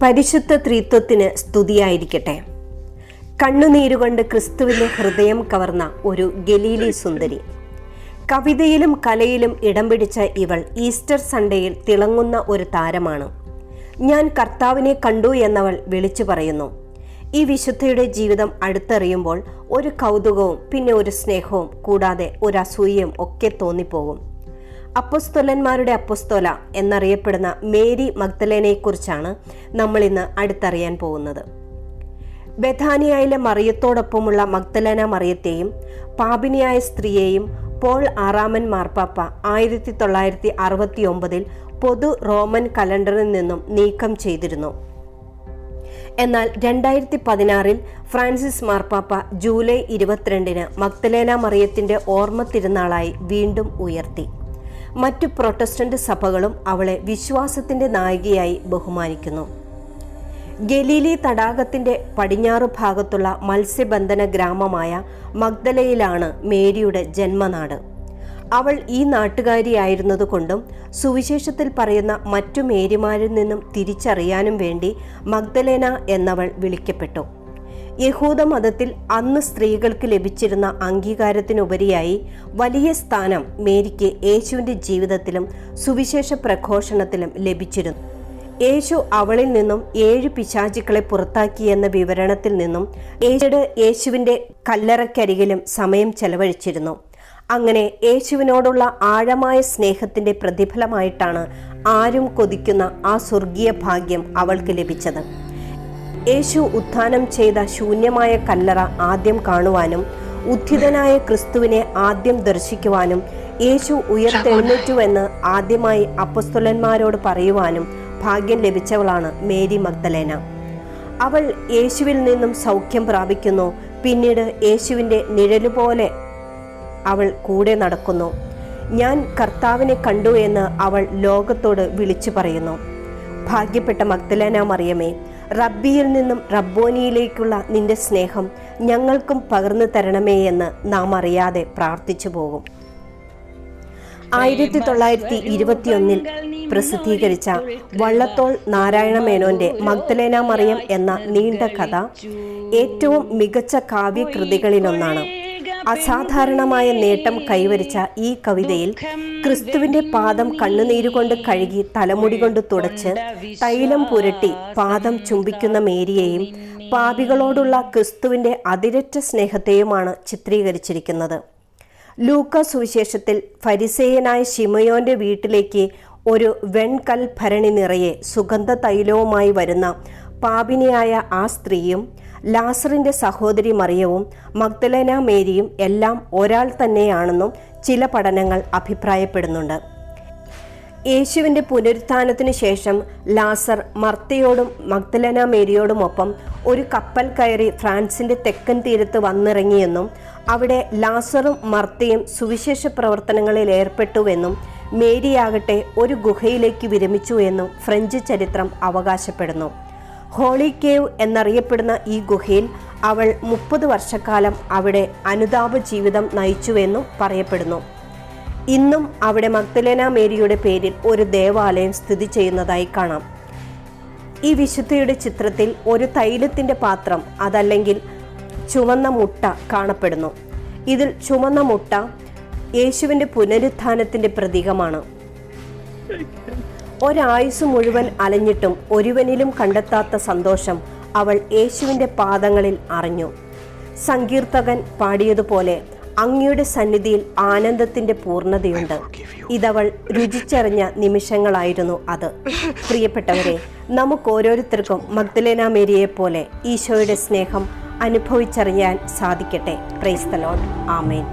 പരിശുദ്ധ ത്രിത്വത്തിന് സ്തുതിയായിരിക്കട്ടെ. കണ്ണുനീരുകൊണ്ട് ക്രിസ്തുവിന്റെ ഹൃദയം കവർന്ന ഒരു ഗലീലി സുന്ദരി. കവിതയിലും കലയിലും ഇടം പിടിച്ച ഇവൾ ഈസ്റ്റർ സൺഡേയിൽ തിളങ്ങുന്ന ഒരു താരമാണ്. ഞാൻ കർത്താവിനെ കണ്ടു എന്നവൾ വിളിച്ചു പറയുന്നു. ഈ വിശുദ്ധയുടെ ജീവിതം അടുത്തറിയുമ്പോൾ ഒരു കൗതുകവും പിന്നെ ഒരു സ്നേഹവും കൂടാതെ ഒരു അസൂയയും ഒക്കെ തോന്നിപ്പോകും. അപ്പൊസ്തലന്മാരുടെ അപ്പൊസ്തോല എന്നറിയപ്പെടുന്ന മേരി മഗ്ദലേനയെക്കുറിച്ചാണ് നമ്മൾ ഇന്ന് അടുത്തറിയാൻ പോകുന്നത്. ബഥാനിയയിലെ മറിയത്തോടൊപ്പമുള്ള മഗ്ദലേന മറിയത്തെയും പാപിനിയായ സ്ത്രീയെയും പോൾ ആറാമൻ മാർപ്പാപ്പ 1969 പൊതു റോമൻ കലണ്ടറിൽ നിന്നും നീക്കം ചെയ്തിരുന്നു. എന്നാൽ 2016 ഫ്രാൻസിസ് മാർപ്പാപ്പ ജൂലൈ 22 മഗ്ദലേന മറിയത്തിന്റെ ഓർമ്മ തിരുനാളായി വീണ്ടും ഉയർത്തി. മറ്റു പ്രൊട്ടസ്റ്റന്റ് സഭകളും അവളെ വിശ്വാസത്തിന്റെ നായികയായി ബഹുമാനിക്കുന്നു. ഗലീലി തടാകത്തിന്റെ പടിഞ്ഞാറു ഭാഗത്തുള്ള മത്സ്യബന്ധന ഗ്രാമമായ മഗ്ദലയിലാണ് മേരിയുടെ ജന്മനാട്. അവൾ ഈ നാട്ടുകാരിയായിരുന്നതുകൊണ്ടും സുവിശേഷത്തിൽ പറയുന്ന മറ്റു മേരിമാരിൽ നിന്നും തിരിച്ചറിയാനും വേണ്ടി മഗ്ദലേന എന്നവൾ വിളിക്കപ്പെട്ടു. യഹൂദ മതത്തിൽ അന്ന് സ്ത്രീകൾക്ക് ലഭിച്ചിരുന്ന അംഗീകാരത്തിനുപരിയായി വലിയ സ്ഥാനം മേരിക്ക് യേശുവിൻ്റെ ജീവിതത്തിലും സുവിശേഷ പ്രഘോഷണത്തിലും ലഭിച്ചിരുന്നു. യേശു അവളിൽ നിന്നും 7 പിശാചുക്കളെ പുറത്താക്കിയെന്ന വിവരണത്തിൽ നിന്നും യേശുവിൻ്റെ കല്ലറയ്ക്കരികിലും സമയം ചെലവഴിച്ചിരുന്നു. അങ്ങനെ യേശുവിനോടുള്ള ആഴമായ സ്നേഹത്തിൻ്റെ പ്രതിഫലമായിട്ടാണ് ആരും കൊതിക്കുന്ന ആ സ്വർഗീയ ഭാഗ്യം അവൾക്ക് ലഭിച്ചത്. യേശു ഉത്ഥാനം ചെയ്ത ശൂന്യമായ കല്ലറ ആദ്യം കാണുവാനും ഉത്ഥിതനായ ക്രിസ്തുവിനെ ആദ്യം ദർശിക്കുവാനും യേശു ഉയർത്തെഴുന്നേറ്റുവെന്ന് ആദ്യമായി അപ്പൊസ്തലന്മാരോട് പറയുവാനും ഭാഗ്യം ലഭിച്ചവളാണ് മേരി മഗ്ദലേന. അവൾ യേശുവിൽ നിന്നും സൗഖ്യം പ്രാപിക്കുന്നു. പിന്നീട് യേശുവിൻ്റെ നിഴലുപോലെ അവൾ കൂടെ നടക്കുന്നു. ഞാൻ കർത്താവിനെ കണ്ടു എന്ന് അവൾ ലോകത്തോട് വിളിച്ചു പറയുന്നു. ഭാഗ്യപ്പെട്ട മഗ്ദലേന മറിയമേ, റബ്ബിയിൽ നിന്നും റബ്ബോനിയിലേക്കുള്ള നിന്റെ സ്നേഹം ഞങ്ങൾക്കും പകർന്നു തരണമേ എന്ന് നാം അറിയാതെ പ്രാർത്ഥിച്ചു പോകും. 1921 പ്രസിദ്ധീകരിച്ച വള്ളത്തോൾ നാരായണ മേനോന്റെ മഗ്ദലേന മറിയം എന്ന നീണ്ട കഥ ഏറ്റവും മികച്ച കാവ്യകൃതികളിലൊന്നാണ്. അസാധാരണമായ നേട്ടം കൈവരിച്ച ഈ കവിതയിൽ ക്രിസ്തുവിന്റെ പാദം കണ്ണുനീരുകൊണ്ട് കഴുകി തലമുടി കൊണ്ട് തുടച്ച് തൈലം പുരട്ടി പാദം ചുംബിക്കുന്ന മേരിയെയും പാപികളോടുള്ള ക്രിസ്തുവിന്റെ അതിരറ്റ സ്നേഹത്തെയുമാണ് ചിത്രീകരിച്ചിരിക്കുന്നത്. ലൂക്ക സുവിശേഷത്തിൽ ഫരിസേയനായ ശിമയോന്റെ വീട്ടിലേക്ക് ഒരു വെൺകൽ ഭരണി നിറയെ സുഗന്ധ തൈലവുമായി വരുന്ന പാപിനിയായ ആ സ്ത്രീയും ലാസറിന്റെ സഹോദരി മറിയവും മഗ്ദലേന മേരിയും എല്ലാം ഒരാൾ തന്നെയാണെന്നും ചില പഠനങ്ങൾ അഭിപ്രായപ്പെടുന്നുണ്ട്. യേശുവിൻ്റെ പുനരുത്ഥാനത്തിന് ശേഷം ലാസർ മർത്തയോടും മഗ്ദലേന മേരിയോടുമൊപ്പം ഒരു കപ്പൽ കയറി ഫ്രാൻസിന്റെ തെക്കൻ തീരത്ത് വന്നിറങ്ങിയെന്നും അവിടെ ലാസറും മർത്തയും സുവിശേഷ പ്രവർത്തനങ്ങളിൽ ഏർപ്പെട്ടുവെന്നും മേരിയാകട്ടെ ഒരു ഗുഹയിലേക്ക് വിരമിച്ചു എന്നും ഫ്രഞ്ച് ചരിത്രം അവകാശപ്പെടുന്നു. ഹോളി കേവ് എന്നറിയപ്പെടുന്ന ഈ ഗുഹയിൽ അവൾ 30 വർഷക്കാലം അവിടെ അനുതാപ ജീവിതം നയിച്ചുവെന്നും പറയപ്പെടുന്നു. ഇന്നും അവിടെ മഗ്ദലേന മേരിയുടെ പേരിൽ ഒരു ദേവാലയം സ്ഥിതി ചെയ്യുന്നതായി കാണാം. ഈ വിശുദ്ധയുടെ ചിത്രത്തിൽ ഒരു തൈലത്തിൻ്റെ പാത്രം അതല്ലെങ്കിൽ ചുവന്ന മുട്ട കാണപ്പെടുന്നു. ഇതിൽ ചുവന്ന മുട്ട യേശുവിൻ്റെ പുനരുത്ഥാനത്തിൻ്റെ പ്രതീകമാണ്. ഒരായുസ് മുഴുവൻ അലഞ്ഞിട്ടും ഒരുവനിലും കണ്ടെത്താത്ത സന്തോഷം അവൾ യേശുവിൻ്റെ പാദങ്ങളിൽ അറിഞ്ഞു. സങ്കീർത്തകൻ പാടിയതുപോലെ അങ്ങയുടെ സന്നിധിയിൽ ആനന്ദത്തിൻ്റെ പൂർണ്ണതയുണ്ട്. ഇതവൾ രുചിച്ചറിഞ്ഞ നിമിഷങ്ങളായിരുന്നു അത്. പ്രിയപ്പെട്ടവരെ, നമുക്ക് ഓരോരുത്തർക്കും മഗ്ദലേന മേരിയെ പോലെ ഈശോയുടെ സ്നേഹം അനുഭവിച്ചറിയാൻ സാധിക്കട്ടെ. Praise the Lord. ആമേൻ.